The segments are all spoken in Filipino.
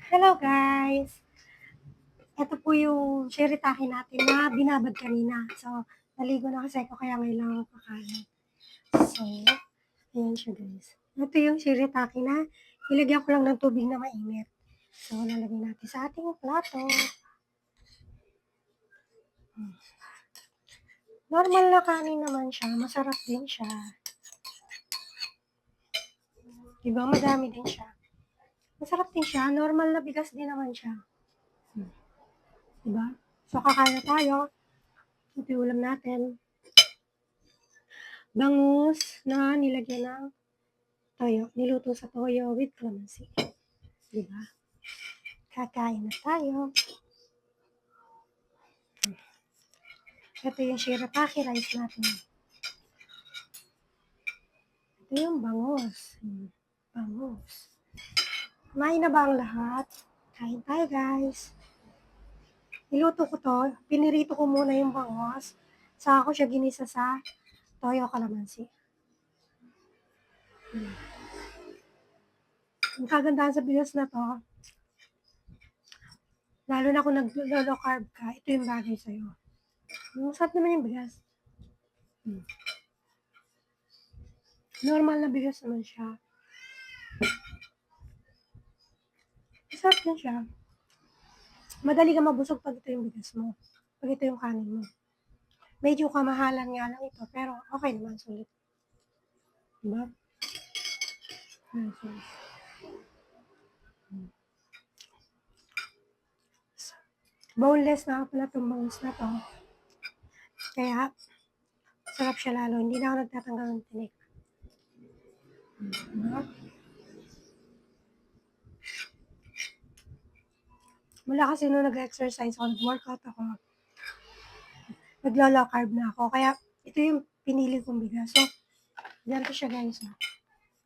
Hello guys! Ito po yung shirataki natin na binabad kanina. So, naligo na kasi ako kaya ngayon lang ako kakain. So, ayan siya guys. Ito yung shirataki na ilagyan ko lang ng tubig na mainit. So, lalagay natin sa ating plato. Normal na kanin naman siya. Masarap din siya. Diba? Madami din siya. Masarap din siya. Normal na bigas din naman siya. Diba? So, kakain na tayo. Ito yung ulam natin. Bangus na nilagyan ng toyo. Niluto sa toyo with calamansi. Diba? Kakain na tayo. Ito yung shirataki rice natin. Ito yung bangus. Bangus. Kumain na ba ang lahat? Kain tayo guys. Niluto ko to. Pinirito ko muna yung bangus. Saka ko siya ginisa sa toyo calamansi. Ang kagandahan sa bigas na to, lalo na kung nag-low carb ka, ito yung bagay sa'yo. Masarap naman yung bigas. Normal na bigas naman siya. Masarap din siya. Madali ka mabusog pag ito yung bigas mo. Pag ito yung kanin mo. Medyo kamahalan nga lang ito, pero okay naman, sulit. Diba? Boneless na pala itong bangus na to. Kaya, sarap siya lalo. Hindi na ako nagtatanggal ng tinik. Diba? Mula kasi nung nag-exercise ako, nag-workout ako, naglo-low carb na ako. Kaya, ito yung pinili kong bigas. So, ganito siya guys.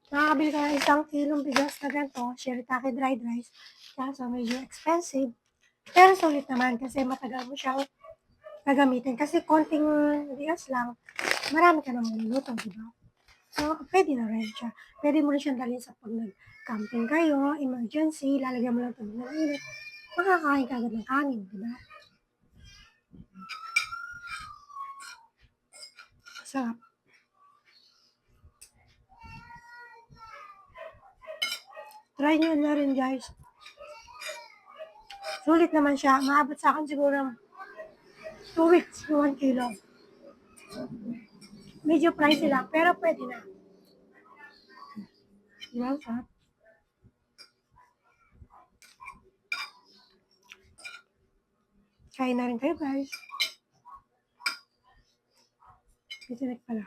Nakakabili ka ng 1 kilong bigas na ganito, shirataki dried rice. Kaso medyo expensive. Pero sulit naman kasi matagal mo siyang gagamitin. Kasi konting bigas lang, marami ka naman niluto, di ba? So, pwede na rin siya. Pwede mo rin siyang dalhin sa pag nag-camping kayo, emergency, lalagyan mo lang tubig na init. Makakain ka agad ng kanin, di ba? Masarap. Try nyo na rin guys. Sulit naman siya. Maabot sa akin siguro 2 weeks, 1 kilo. Medyo pricey lang, pero pwede na. Diba? Sarap. Kain na rin kayo guys. Disconnect pala.